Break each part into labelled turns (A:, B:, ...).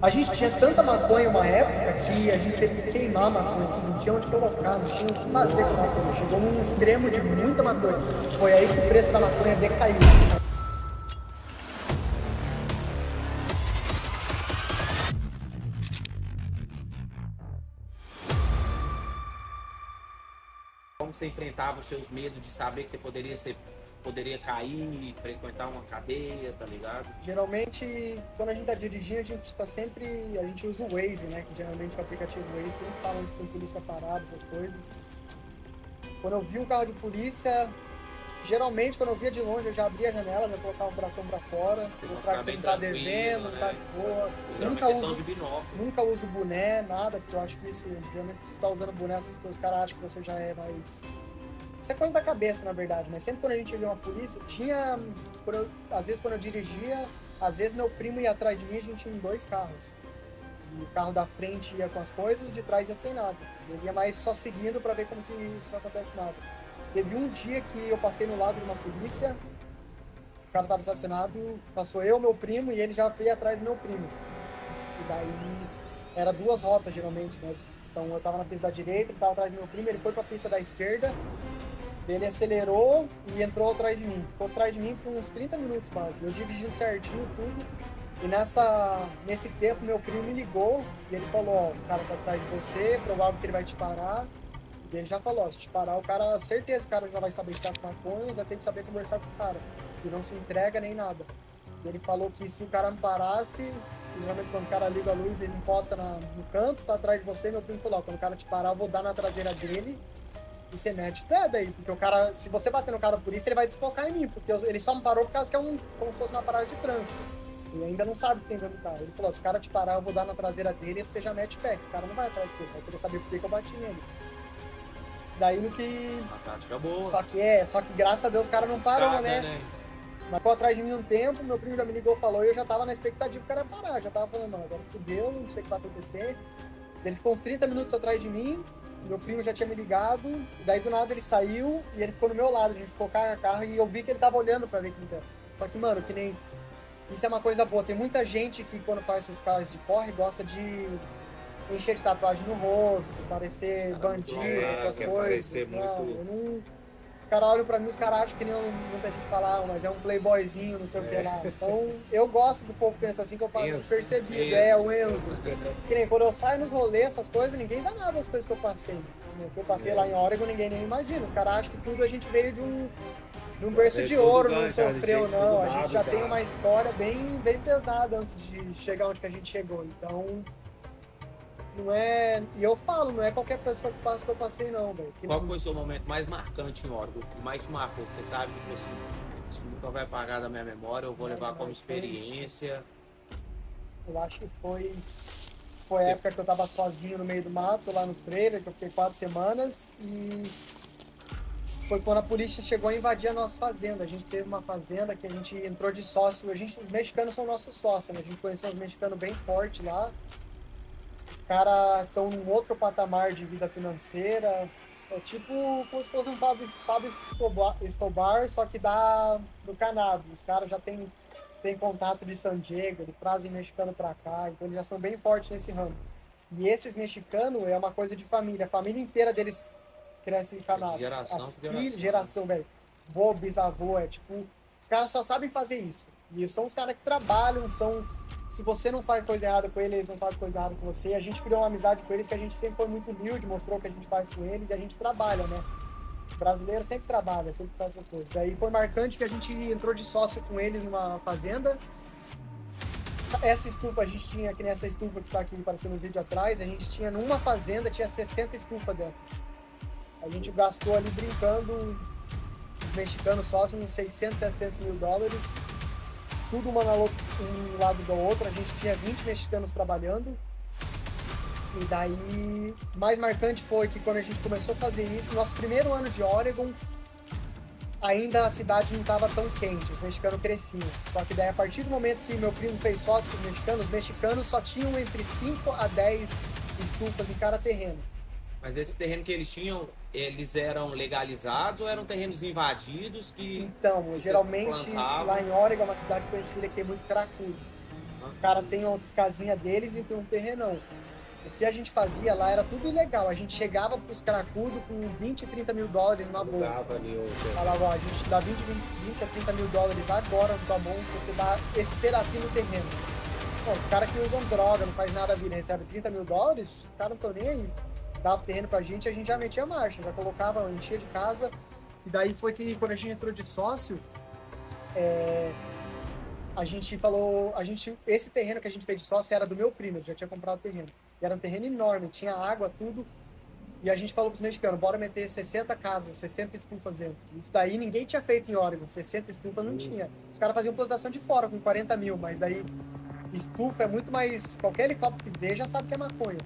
A: A gente tinha tanta maconha uma época que a gente teve que queimar a maconha, não tinha onde colocar, não tinha o que fazer com a maconha. Chegou num extremo de muita maconha. Foi aí que o preço da maconha decaiu.
B: Como você enfrentava os seus medos de saber que você poderia cair e frequentar uma cadeia, tá ligado?
A: Geralmente, quando a gente tá dirigindo, a gente tá sempre... A gente usa o Waze, né? Que geralmente o aplicativo Waze sempre fala que tem polícia parada, essas coisas. Quando eu vi um carro de polícia, geralmente quando eu via de longe, eu já abria a janela, já colocava o bração pra fora, mostrar que você não tá devendo,
B: né?
A: tá de boa. Nunca uso boné, nada, porque eu acho que isso, geralmente você tá usando boné, essas coisas, os caras acham que você já é mais... Isso é coisa da cabeça, na verdade, mas sempre quando a gente vê uma polícia, às vezes quando eu dirigia, às vezes meu primo ia atrás de mim, a gente ia em 2 carros. E o carro da frente ia com as coisas, o de trás ia sem nada. Ele ia mais só seguindo pra ver como que isso não acontece nada. Teve um dia que eu passei no lado de uma polícia, o cara tava estacionado, passou eu, meu primo, e ele já veio atrás do meu primo. E daí, era 2 rotas geralmente, né? Então eu tava na pista da direita, ele tava atrás do meu primo, ele foi pra pista da esquerda, ele acelerou e entrou atrás de mim. Ficou atrás de mim por uns 30 minutos quase. Eu dirigindo certinho, tudo. E nesse tempo, meu primo me ligou e ele falou, ó, o cara tá atrás de você, provável que ele vai te parar. E ele já falou, ó, se te parar, o cara, certeza que o cara já vai saber que tá com maconha, ainda tem que saber conversar com o cara. E não se entrega nem nada. E ele falou que se o cara me parasse, geralmente quando o cara liga a luz, ele encosta no canto, tá atrás de você, meu primo falou, ó, quando o cara te parar, eu vou dar na traseira dele. E você mete o pé daí, porque o cara, se você bater no cara por isso, ele vai desfocar em mim, porque ele só me parou por causa que é como se fosse uma parada de trânsito. Ele ainda não sabe o que tem dentro do carro. Ele falou, se o cara te parar, eu vou dar na traseira dele e você já mete o pé, que o cara não vai atrás de você, vai querer saber por que eu bati nele. Daí no que...
B: Uma tática boa.
A: Só que graças a Deus o cara não parou, né? Mas ficou atrás de mim um tempo, meu primo já me ligou, falou, e eu já tava na expectativa que o cara ia parar, já tava falando, não, agora fudeu, não sei o que vai acontecer. Ele ficou uns 30 minutos atrás de mim, meu primo já tinha me ligado, e daí do nada ele saiu e ele ficou no meu lado, a gente ficou carro a carro e eu vi que ele tava olhando pra ver quem era. Só que, mano, que nem... Isso é uma coisa boa, tem muita gente que quando faz esses carros de corre gosta de encher de tatuagem no rosto, parecer bandido, essas coisas. Não, eu não... Os caras olham pra mim, os caras acham que nem muita gente fala, mas é um playboyzinho, não sei o que lá. Então, eu gosto que o povo pensa assim, que eu passo percebido. É, o Enzo. Que nem quando eu saio nos rolês, essas coisas, ninguém dá nada das coisas que eu passei. O que eu passei lá em Oregon, ninguém nem imagina. Os caras acham que tudo a gente veio de um berço de ouro, não sofreu, não. A gente já tem uma história bem pesada antes de chegar onde que a gente chegou. Então... Não é... E eu falo, não é qualquer pessoa que passa que eu passei, não, velho.
B: Qual foi o seu momento mais marcante em Oregon? O que mais te marcou? Você sabe que assim, isso nunca vai apagar da minha memória, eu vou levar como experiência.
A: Eu acho que foi a época que eu tava sozinho no meio do mato, lá no trailer, que eu fiquei 4 semanas. E foi quando a polícia chegou a invadir a nossa fazenda. A gente teve uma fazenda que a gente entrou de sócio. Os mexicanos são nossos sócios, né? A gente conheceu os mexicanos bem forte lá. Os caras estão num outro patamar de vida financeira. É tipo como se fosse um Pablo Escobar, só que do cannabis. Os caras já têm contato de San Diego, eles trazem mexicano pra cá, então eles já são bem fortes nesse ramo. E esses mexicanos é uma coisa de família. A família inteira deles cresce em cannabis. Geração, velho. Vô, bisavô, é tipo... Os caras só sabem fazer isso. E são os caras que trabalham, se você não faz coisa errada com eles, eles não fazem coisa errada com você. E a gente criou uma amizade com eles que a gente sempre foi muito humilde, mostrou o que a gente faz com eles e a gente trabalha, né? O brasileiro sempre trabalha, sempre faz essa coisa. Daí foi marcante que a gente entrou de sócio com eles numa fazenda. Essa estufa, a gente tinha, que nem essa estufa que tá aqui aparecendo no vídeo atrás, a gente tinha numa fazenda, tinha 60 estufas dessas. A gente gastou ali brincando, os mexicanos sócios, uns 600, 700 mil dólares. Tudo um lado do outro, a gente tinha 20 mexicanos trabalhando. E daí, mais marcante foi que quando a gente começou a fazer isso, no nosso primeiro ano de Oregon, ainda a cidade não estava tão quente, os mexicanos cresciam. Só que daí, a partir do momento que meu primo fez sócio com os mexicanos só tinham entre 5 a 10 estufas em cada terreno.
B: Mas esse terreno que eles tinham, eles eram legalizados ou eram terrenos invadidos que...
A: Então, geralmente lá em Oregon é uma cidade conhecida que tem muito cracudo. Os caras têm uma casinha deles e tem um terrenão. O que a gente fazia lá era tudo ilegal. A gente chegava pros cracudos com 20, 30 mil dólares numa bolsa. Falava, ó, a gente dá 20 a 30 mil dólares agora no tua mão se você dá esse pedacinho no terreno. Bom, os caras que usam droga, não faz nada a vida, recebem 30 mil dólares, os caras não estão nem aí. Dava o terreno pra gente, a gente já metia marcha, já colocava, enchia de casa. E daí foi que quando a gente entrou de sócio, a gente falou, esse terreno que a gente fez de sócio era do meu primo, ele já tinha comprado o terreno. E era um terreno enorme, tinha água, tudo. E a gente falou pros mexicanos, bora meter 60 casas, 60 estufas dentro. Isso daí ninguém tinha feito em Oregon, 60 estufas não tinha. Os caras faziam plantação de fora com 40 mil, mas daí estufa é muito mais... Qualquer helicóptero que vê já sabe que é maconha.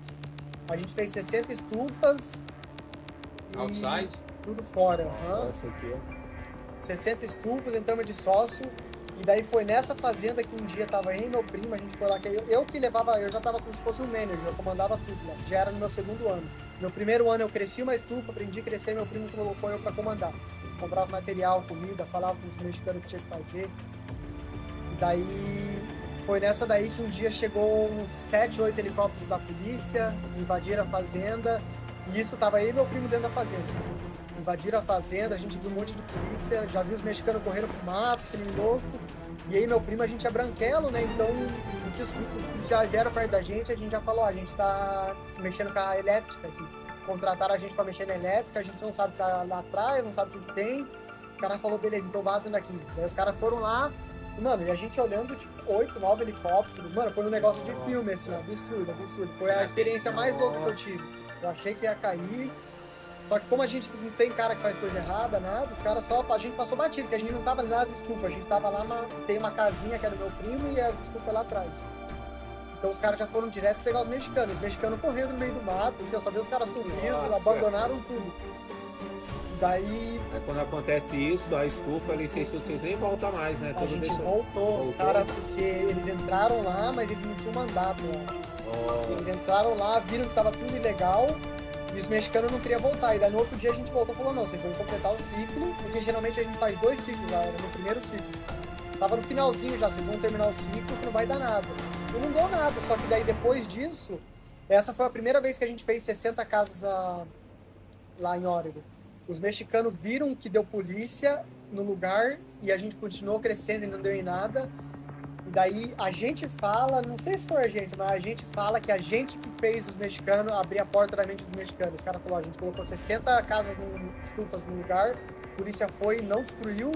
A: A gente fez 60 estufas.
B: Outside?
A: Tudo fora.
B: Essa aqui, ó.
A: 60 estufas, entramos de sócio. E daí foi nessa fazenda que um dia tava aí meu primo, a gente foi lá, que eu que levava, eu já tava como se fosse um manager, eu comandava tudo lá. Já era no meu segundo ano. Meu primeiro ano eu cresci uma estufa, aprendi a crescer, meu primo colocou eu pra comandar. Comprava material, comida, falava com os mexicanos o que tinha que fazer. E daí foi nessa daí que um dia chegou uns 7, 8 helicópteros da polícia, invadiram a fazenda, e isso tava aí e meu primo dentro da fazenda. Invadiram a fazenda, a gente viu um monte de polícia, já viu os mexicanos correndo pro mato, que nem louco. E aí meu primo, a gente é branquelo, né? Então, o que os policiais vieram perto da gente, a gente já falou, ó, a gente tá mexendo com a elétrica aqui. Contrataram a gente pra mexer na elétrica, a gente não sabe o que tá lá atrás, não sabe o que tem. Os caras falaram, beleza, então vazem daqui. Aí os caras foram lá, mano, e a gente olhando, tipo, 8, 9 helicópteros. Mano, foi um negócio de filme, assim, absurdo, absurdo. Foi a experiência mais louca que eu tive. Eu achei que ia cair. Só que como a gente não tem cara que faz coisa errada, nada, os caras só... A gente passou batido, porque a gente não tava nas estufas, a gente tava lá tem uma casinha que era do meu primo e as estufas lá atrás. Então os caras já foram direto pegar os mexicanos correndo no meio do mato, assim, eu só vi os caras subindo, abandonaram tudo. Daí...
C: Quando acontece isso, da estufa ali, vocês nem voltam mais, né?
A: A gente voltou, os caras, porque eles entraram lá, mas eles não tinham mandato lá. Eles entraram lá, viram que tava tudo ilegal, e os mexicanos não queriam voltar. E daí no outro dia a gente voltou e falou, não, vocês vão completar o ciclo, porque geralmente a gente faz 2 ciclos já, era no primeiro ciclo. Tava no finalzinho já, vocês vão terminar o ciclo que não vai dar nada. E não deu nada, só que daí depois disso, essa foi a primeira vez que a gente fez 60 casas lá em Oregon. Os mexicanos viram que deu polícia no lugar e a gente continuou crescendo e não deu em nada. E daí a gente fala, não sei se foi a gente, mas a gente fala que a gente que fez os mexicanos abrir a porta da mente dos mexicanos. Os caras falaram, a gente colocou 60 casas, estufas no lugar, a polícia foi e não destruiu.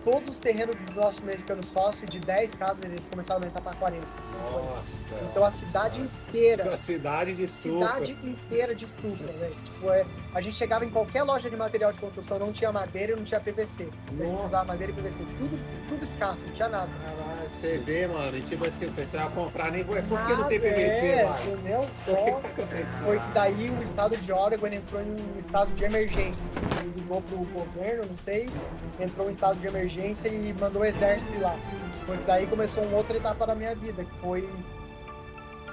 A: Todos os terrenos dos nossos mexicanos sócios, de 10 casas, eles começaram a aumentar para 40.
C: Nossa!
A: Então a cidade inteira...
C: A cidade de estufa.
A: Cidade inteira de estufa, velho. Tipo, a gente chegava em qualquer loja de material de construção, não tinha madeira e não tinha PVC. A gente usava madeira e PVC. Tudo escasso, não tinha nada.
C: Caralho, você vê, mano, e tipo assim, o pessoal ia comprar nem... Por que não tem
A: Nada,
C: PVC, mano?
A: Entendeu?
C: Por que tá acontecendo?
A: Foi que daí o estado de Oregon entrou em um estado de emergência. Ele ligou pro governo, não sei, entrou em estado de emergência e mandou o exército ir lá. Foi que daí começou uma outra etapa da minha vida, que foi...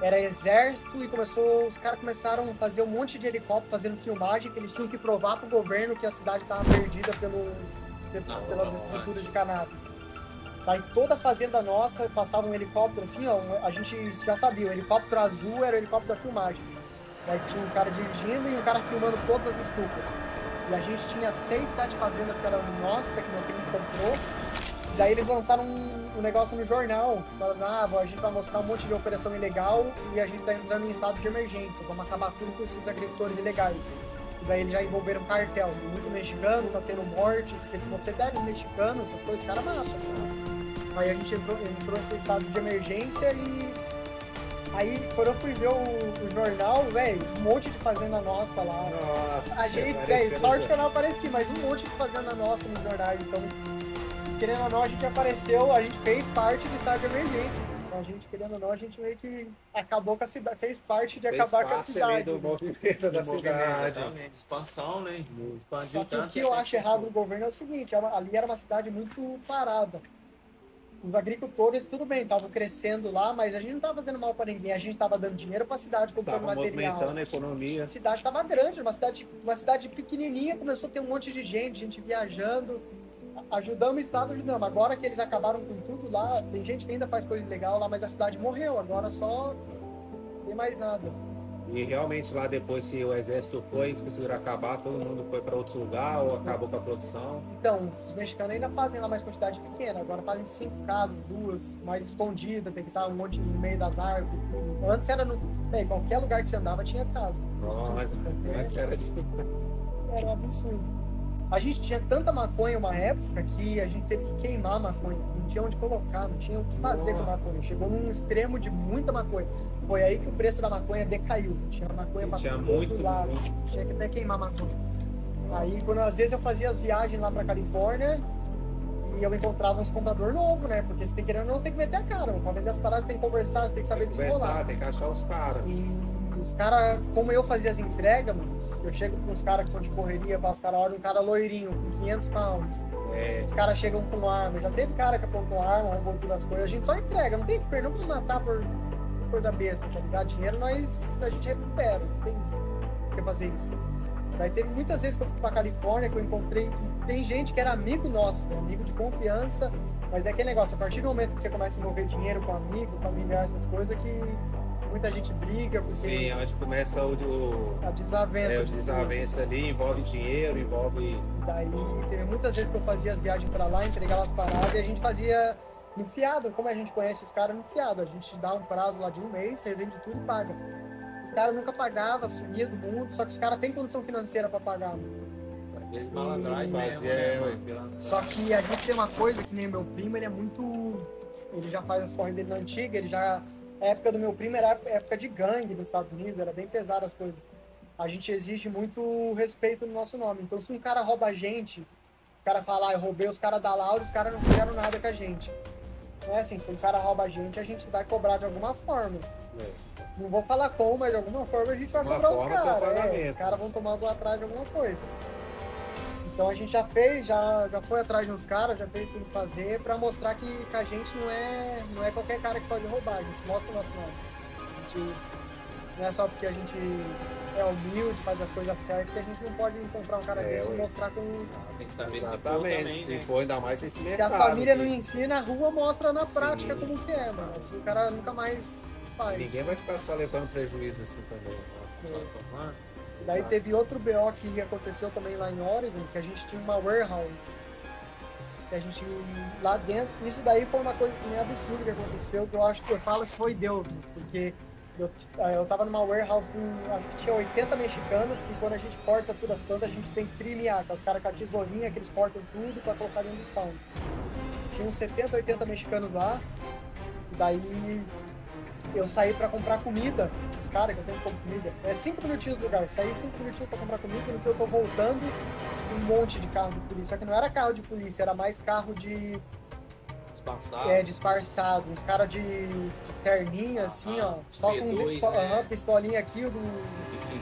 A: Era exército e os caras começaram a fazer um monte de helicóptero fazendo filmagem, que eles tinham que provar pro governo que a cidade estava perdida pelas estruturas de cannabis. Daí toda a fazenda nossa passava um helicóptero assim, ó, a gente já sabia, o helicóptero azul era o helicóptero da filmagem. Daí tinha um cara dirigindo e um cara filmando todas as estufas. E a gente tinha 6, 7 fazendas que eram nossas, que meu primo comprou. E daí eles lançaram um negócio no jornal, falando, a gente vai mostrar um monte de operação ilegal e a gente está entrando em estado de emergência, vamos acabar tudo com esses agricultores ilegais. E daí eles já envolveram cartel, muito mexicano, tá tendo morte, porque se você der um mexicano, essas coisas, os caras matam. Aí a gente entrou nesse estado de emergência e... Aí, quando eu fui ver o jornal, velho, um monte de fazenda nossa lá.
C: Nossa,
A: a gente, velho, sorte que eu não apareci, mas um monte de fazenda nossa nos jornais. Então, querendo ou não, a gente apareceu, a gente fez parte do estado de emergência. Então, a gente, querendo ou não, a gente meio que acabou com a cidade, fez parte de acabar com a cidade.
C: Do movimento da cidade.
B: Exatamente, expansão, né? Expandiu
A: Só que o
B: tanto
A: que eu acho errado no governo é o seguinte, ali era uma cidade muito parada. Os agricultores, tudo bem, estavam crescendo lá, mas a gente não estava fazendo mal para ninguém. A gente estava dando dinheiro para a cidade, comprando material.
C: Movimentando a economia.
A: A cidade estava grande, uma cidade pequenininha, começou a ter um monte de gente viajando. Ajudamos o estado, ajudamos. Agora que eles acabaram com tudo tudo lá. Tem gente que ainda faz coisa legal lá, mas a cidade morreu. Agora só não tem mais nada.
C: E realmente lá depois que o exército foi, eles conseguiram acabar, todo mundo foi para outro lugar ou acabou com a produção?
A: Então, os mexicanos ainda fazem lá mais quantidade pequena. Agora fazem 5 casas, 2, mais escondidas, tem que estar um monte no meio das árvores. Tudo. Antes era qualquer lugar que você andava tinha casa.
C: Nossa, antes era tipo...
A: Era um absurdo. A gente tinha tanta maconha uma época que a gente teve que queimar a maconha. Não tinha onde colocar, não tinha o que fazer com a maconha. Chegou num extremo de muita maconha. Foi aí que o preço da maconha decaiu. Tinha maconha pra todo lado. Tinha que até queimar a maconha. Aí, às vezes eu fazia as viagens lá pra Califórnia e eu encontrava uns compradores novos, né? Porque você tem querendo ou não, você tem que meter a cara. Pra vender as paradas, você tem que conversar, você tem que saber desenrolar.
C: Tem que achar os caras.
A: E os caras, como eu fazia as entregas, mano, eu chego com os caras que são de correria, os caras olham um cara loirinho, com 500 pounds. Os caras chegam com arma. Já teve cara que apontou arma, roubou todas as coisas. A gente só entrega, não tem perdão pra matar por coisa besta, tá ligado? Dinheiro a gente recupera, não tem o que fazer isso. Daí teve muitas vezes que eu fui pra Califórnia, que eu encontrei, e tem gente que era amigo nosso, né? Amigo de confiança, mas é aquele negócio, a partir do momento que você começa a envolver dinheiro com amigo, familiar, essas coisas, que muita gente briga, porque...
C: Sim, acho que começa
A: a desavença.
C: O desavença ali, envolve dinheiro, envolve...
A: Daí teve muitas vezes que eu fazia as viagens pra lá, entregava as paradas, e a gente fazia no fiado, como a gente conhece os caras no fiado, a gente dá um prazo lá de 1 mês, você vende tudo e paga. Os caras nunca pagavam, sumia do mundo, só que os caras têm condição financeira pra pagar. Só que a gente tem uma coisa, que nem meu primo, ele é muito... Ele já faz as corridas dele na antiga, ele já... A época do meu primo era época de gangue nos Estados Unidos, era bem pesada as coisas. A gente exige muito respeito no nosso nome. Então se um cara rouba a gente, o cara fala, eu roubei os caras da Laura, os caras não fizeram nada com a gente. Não é assim, se um cara rouba a gente vai cobrar de alguma forma. Não vou falar como, mas de alguma forma a gente vai cobrar os caras. Os caras vão tomar atrás de alguma coisa. Então a gente já fez, já foi atrás de uns caras, já fez tudo fazer pra mostrar que a gente não é qualquer cara que pode roubar, a gente mostra o nosso nome. A gente, não é só porque a gente é humilde, faz as coisas certas, que a gente não pode encontrar um cara desse e mostrar como...
B: Tem que saber
C: exatamente, se for ainda mais esse mercado.
A: Se a família não ensina, a rua mostra na prática como que é, mano. Assim o cara nunca mais faz.
C: Ninguém vai ficar só levando prejuízo assim também.
A: Daí teve outro BO que aconteceu também lá em Oregon, que a gente tinha uma warehouse. Que a gente, lá dentro, isso daí foi uma coisa que meio absurda que aconteceu, que eu falo que foi Deus, porque eu tava numa warehouse com, acho que tinha 80 mexicanos, que quando a gente corta todas as plantas, a gente tem que trimear, que é os caras com a tesourinha, que eles cortam tudo pra colocar dentro dos pounds. Tinha uns 70, 80 mexicanos lá, e daí eu saí pra comprar comida, os caras, que eu sempre compro comida, 5 minutinhos do lugar, saí 5 minutinhos pra comprar comida, no que eu tô voltando, um monte de carro de polícia, só que não era carro de polícia, era mais carro de... disfarçado, uns caras de terninha, assim, ó, só com pistolinha aqui, do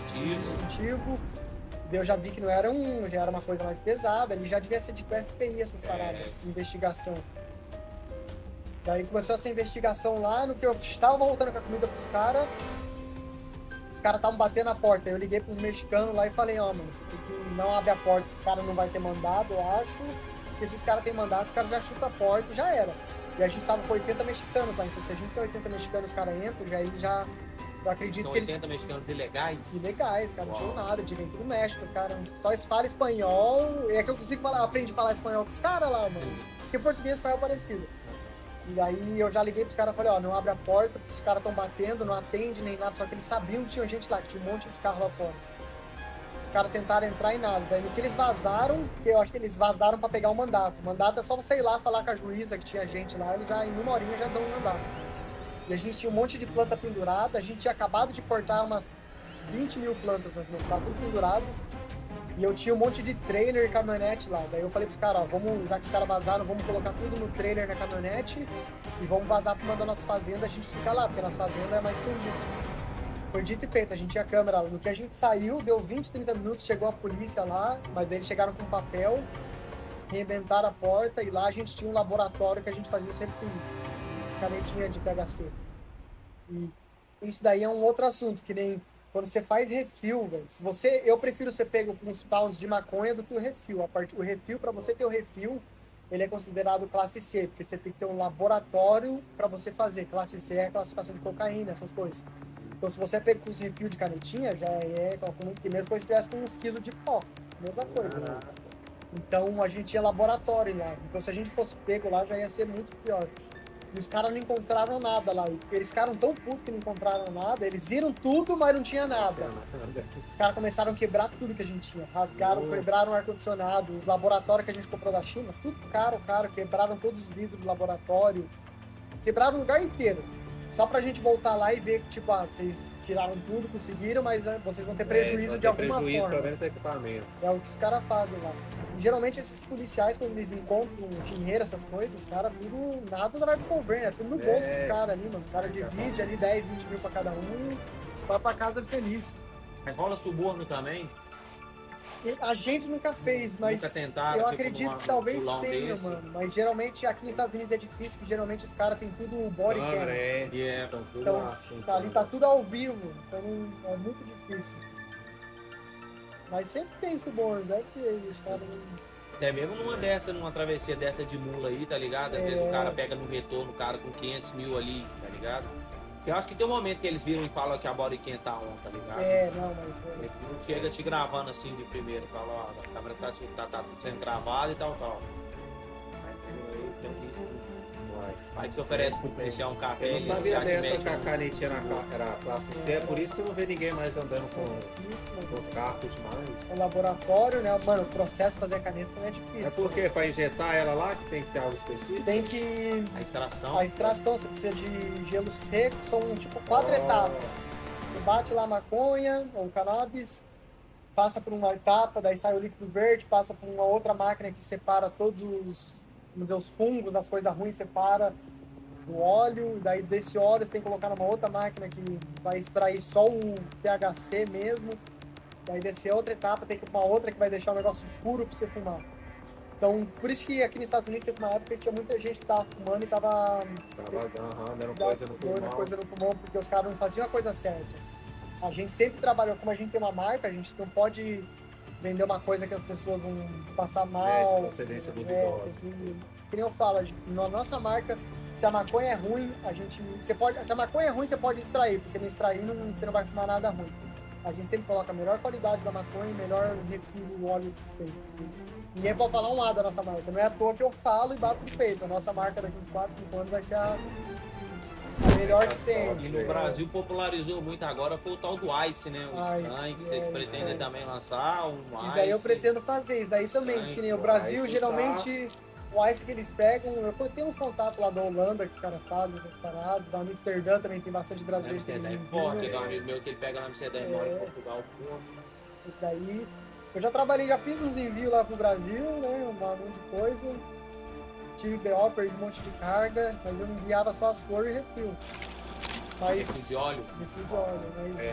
A: distintivo. Eu já vi que não era já era uma coisa mais pesada, ele já devia ser tipo FBI, essas paradas, investigação. Daí começou essa investigação lá, no que eu estava voltando com a comida pros caras, os caras estavam batendo na porta. Eu liguei pros mexicanos lá e falei, ó, mano, você tem que não abre a porta, os caras não vai ter mandado, eu acho. Porque se os caras têm mandado, os caras já chutam a porta e já era. E a gente tava com 80 mexicanos lá, então se a gente tem 80 mexicanos, os caras entram, já eles já... Eu acredito
B: São
A: que
B: 80 mexicanos ilegais?
A: Ilegais, cara, não tinham nada, de dentro do México, os caras só falam espanhol. É que eu consigo falar, aprendi a falar espanhol com os caras lá, mano. Porque português e espanhol é parecido. E aí eu já liguei pros caras e falei, ó, não abre a porta, os caras estão batendo, não atende nem nada, só que eles sabiam que tinha gente lá, que tinha um monte de carro lá fora. Os caras tentaram entrar e nada. Daí no que eles vazaram, que eu acho que eles vazaram pra pegar o mandato. O mandato é só você ir lá falar com a juíza que tinha gente lá, eles já em 1 horinha já dão o mandato. E a gente tinha um monte de planta pendurada, a gente tinha acabado de cortar umas 20 mil plantas, mas não tava tudo pendurado. E eu tinha um monte de trailer e caminhonete lá. Daí eu falei pros caras, ó, vamos, já que os caras vazaram, vamos colocar tudo no trailer, na caminhonete e vamos vazar pra uma das nossas fazendas, a gente fica lá, porque nas fazendas é mais escondido. Foi dito e feito, a gente tinha câmera lá. No que a gente saiu, deu 20, 30 minutos, chegou a polícia lá, mas daí eles chegaram com papel, arrebentaram a porta e lá a gente tinha um laboratório que a gente fazia os refis. As canetinhas de THC. E isso daí é um outro assunto, que nem quando você faz refil, velho. Eu prefiro você pegar uns pounds de maconha do que o refil. O refil, pra você ter o refil, ele é considerado classe C, porque você tem que ter um laboratório para você fazer. Classe C é a classificação de cocaína, essas coisas. Então, se você pega com os refil de canetinha, já é que mesmo que estivesse com uns quilos de pó. Mesma coisa, né? Então, a gente tinha laboratório lá. Então, se a gente fosse pego lá, já ia ser muito pior. E os caras não encontraram nada lá. E eles ficaram tão putos que não encontraram nada. Eles viram tudo, mas não tinha nada. Os caras começaram a quebrar tudo que a gente tinha. Rasgaram, quebraram o ar-condicionado. Os laboratórios que a gente comprou da China, tudo caro. Quebraram todos os vidros do laboratório. Quebraram o lugar inteiro. Só pra gente voltar lá e ver que, tipo, vocês tiraram tudo, conseguiram, mas vocês vão ter prejuízo de alguma forma.
C: Pelo menos equipamentos.
A: É o que os caras fazem lá. E, geralmente esses policiais, quando eles encontram dinheiro, essas coisas, os caras tudo, nada vai pro governo, é tudo no bolso dos caras ali, mano. Os caras dividem ali 10, 20 mil pra cada um, vai pra casa feliz.
B: Mas rola suborno também?
A: E a gente nunca fez, mas
B: Nunca tentaram,
A: eu
B: tipo,
A: acredito que talvez
B: pular um
A: tenha,
B: desse?
A: mano. Mas geralmente aqui nos Estados Unidos é difícil, porque geralmente os caras têm tudo body cam.
C: Estão tudo
A: Então,
C: lá.
A: ali tá tudo ao vivo, então é muito difícil. Mas sempre tem suborno, deve ter, os caras não...
B: Até mesmo numa travessia dessa de mula aí, tá ligado? Às vezes o cara pega no retorno, o cara com 500 mil ali, tá ligado? Porque eu acho que tem um momento que eles viram e falam que a body cam tá on, tá ligado?
A: Não, mas...
B: Eles não chega te gravando assim de primeiro, fala, ó, a câmera tá sendo gravada e tal. Mas tem um risco. Aí que você oferece pro policial um café,
C: Eu não
B: ele
C: sabia
B: já te
C: dessa
B: mete
C: que a canetinha era classe C, é por isso que você não vê ninguém mais andando com os carros demais.
A: O laboratório, né? Mano, o processo pra fazer a caneta não é difícil.
C: É porque para injetar ela lá que tem que ter algo específico?
A: Tem que...
B: A extração.
A: A extração, você precisa de gelo seco, são tipo 4 etapas. Você bate lá a maconha ou cannabis, passa por uma etapa, daí sai o líquido verde, passa por uma outra máquina que separa todos os fungos, as coisas ruins, separa o óleo, daí desse óleo você tem que colocar numa outra máquina que vai extrair só o THC mesmo, daí desse outra etapa tem que ir pra uma outra que vai deixar o negócio puro pra você fumar. Então, por isso que aqui nos Estados Unidos teve uma época que tinha muita gente que tava fumando e tava
C: dando coisa no pulmão.
A: Porque os caras não faziam a coisa certa. A gente sempre trabalhou, como a gente tem uma marca, a gente não pode vender uma coisa que as pessoas vão passar mal.
C: De procedência duvidosa.
A: Que nem eu falo, na nossa marca, se a maconha é ruim, se a maconha é ruim, você pode extrair, porque no extrair você não vai fumar nada ruim. A gente sempre coloca a melhor qualidade da maconha e melhor refil do óleo que tem. Ninguém pode falar um lado da nossa marca. Não é à toa que eu falo e bato no peito. A nossa marca daqui uns 4, 5 anos vai ser a melhor que tem.
B: E no Brasil popularizou muito agora foi o tal do Ice, né? O Skunk, vocês pretendem também lançar um Ice?
A: Isso daí eu pretendo fazer, isso daí também. Que nem o Brasil, geralmente, o Ice que eles pegam, eu tenho uns contatos lá da Holanda que os caras fazem essas paradas, da Amsterdã também tem bastante brasileiro.
B: Amsterdã é forte, tem um amigo meu que ele pega na Amsterdã e mora em Portugal.
A: Isso daí, eu já fiz uns envios lá pro Brasil, né, um monte de coisa. Tive BO, perdi um monte de carga, mas eu enviava só as flores e refil.
B: Refil de óleo?
A: Refil de óleo,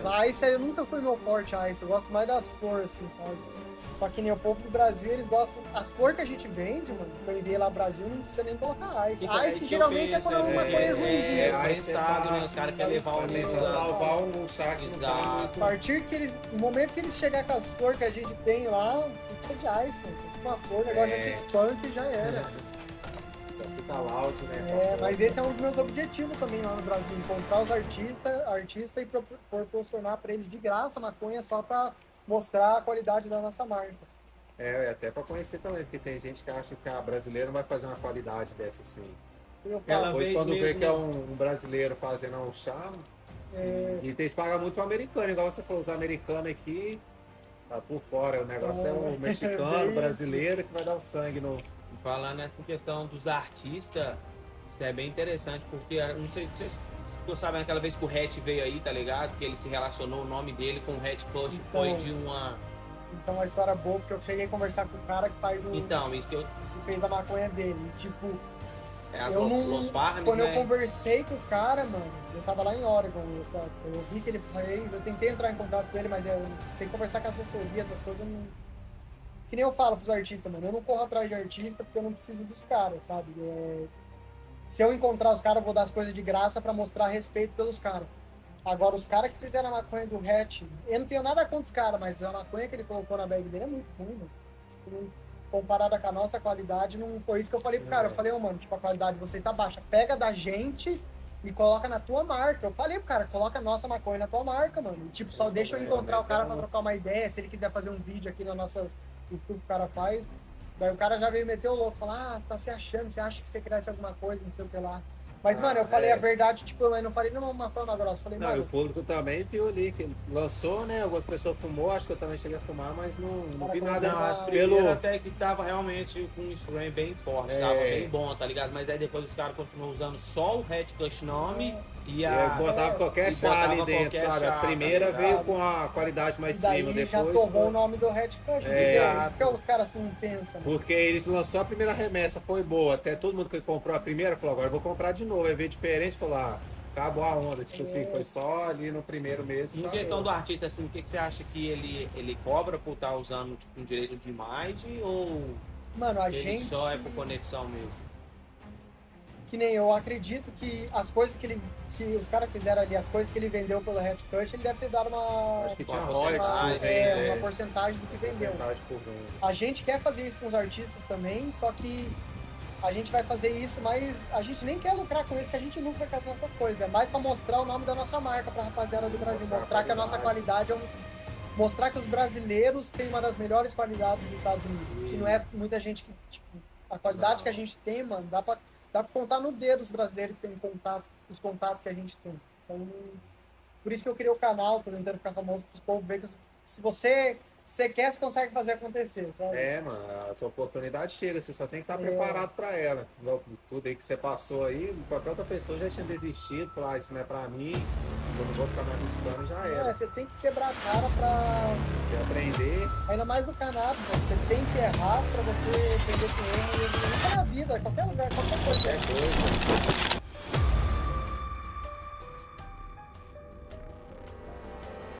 A: mas Ice eu nunca foi meu forte, Ice, eu gosto mais das flores, assim, sabe? Só que nem o povo do Brasil, eles gostam. As flores que a gente vende, mano, que eu enviei lá no Brasil, não precisa nem colocar Ice.
B: Então,
A: Ice geralmente é quando é uma coisa ruimzinha.
B: É pensado, né? Os caras querem levar o nível da...
C: salvar um saco.
B: Exato.
A: A partir que eles. No momento que eles chegar com as flores que a gente tem lá, você precisa de Ice, mano. Você fica uma flor, o negócio já te espanta e já era.
C: Fica loud, né?
A: Mas esse é um dos meus objetivos também lá no Brasil, encontrar os artistas e proporcionar para eles de graça maconha só para mostrar a qualidade da nossa marca.
C: Até para conhecer também, porque tem gente que acha que a brasileira não vai fazer uma qualidade dessa assim. Depois quando vê que é um brasileiro fazendo um charme, e eles pagam muito para americano, igual você falou, os americanos aqui, tá por fora, o negócio é um mexicano, brasileiro que vai dar o sangue no...
B: Falando nessa questão dos artistas, isso é bem interessante, porque não sei se vocês sabem aquela vez que o Hatch veio aí, tá ligado? Que ele se relacionou o nome dele com o Hatch Kush, foi de uma...
A: Isso é uma história boa, porque eu cheguei a conversar com o cara que faz
B: isso que
A: fez a maconha dele, tipo...
B: Los Farms,
A: quando
B: né?
A: eu conversei com o cara, mano, eu tava lá em Oregon, sabe? Eu vi que ele fez, eu tentei entrar em contato com ele, mas eu tenho que conversar com a assessoria, essas coisas, eu não... Que nem eu falo pros artistas, mano, eu não corro atrás de artista porque eu não preciso dos caras, sabe? Se eu encontrar os caras, eu vou dar as coisas de graça pra mostrar respeito pelos caras. Agora, os caras que fizeram a maconha do Hatch, eu não tenho nada contra os caras, mas a maconha que ele colocou na bag dele é muito ruim, mano. comparada com a nossa qualidade, não foi isso que eu falei pro cara. Eu falei, mano, tipo, a qualidade de vocês tá baixa. Pega da gente e coloca na tua marca. Eu falei pro cara, coloca a nossa maconha na tua marca, mano. E, tipo, só deixa eu encontrar o cara pra trocar uma ideia. Se ele quiser fazer um vídeo aqui nas nossas estudos que o cara faz. Daí o cara já veio meter o louco, falar, você tá se achando, você acha que você cresce alguma coisa, não sei o que lá. Mas, mano, eu falei a verdade, tipo, eu não falei de uma forma grossa. Falei,
C: não,
A: mano...
C: o público também viu ali, que lançou, né? Algumas pessoas fumou, acho que eu também cheguei a fumar, mas não vi nada.
B: Não, as primeiras até que tava realmente com um strain bem forte, tava bem bom, tá ligado? Mas aí depois os caras continuam usando só o Red Kush nome e
C: botava qualquer chá ali dentro, sabe? As primeiras veio com a qualidade mais prima, depois...
A: já tomou o nome do Red Kush, isso que os caras assim pensam.
C: Porque eles lançou a primeira remessa, foi boa, até todo mundo que comprou a primeira falou, agora eu vou comprar de novo, aí veio diferente, falou, acabou a onda, tipo assim, foi só ali no primeiro mesmo.
B: Em questão do artista, assim, o que você acha que ele cobra por estar usando tipo, um direito de imagem ou
A: mano,
B: ele só é por conexão mesmo?
A: Que nem eu acredito que as coisas que os caras fizeram ali, as coisas que ele vendeu pelo Red Kush, ele deve ter dado uma...
C: Acho que tinha
A: uma porcentagem do que vendeu.
C: Por venda.
A: A gente quer fazer isso com os artistas também, só que a gente vai fazer isso, mas a gente nem quer lucrar com isso, que a gente lucra com as nossas coisas. É mais pra mostrar o nome da nossa marca pra rapaziada do Brasil. Mostrar que a nossa qualidade é mostrar que os brasileiros têm uma das melhores qualidades dos Estados Unidos. Que não é muita gente que... Tipo, a qualidade que a gente tem, mano, dá pra contar no dedo os brasileiros que tem os contatos que a gente tem. Então, por isso que eu criei o canal, tô tentando ficar famoso para os povos ver que se você quer, você consegue fazer acontecer, sabe?
C: Mano, essa oportunidade chega, você só tem que estar preparado para ela. Tudo aí que você passou aí, qualquer outra pessoa já tinha desistido, falar, isso não é para mim, eu não vou ficar me arriscando, já era.
A: Você tem que quebrar a cara pra...
C: Você aprender.
A: Ainda mais no cannabis, você tem que errar pra você aprender com erro e na vida, qualquer lugar, qualquer coisa.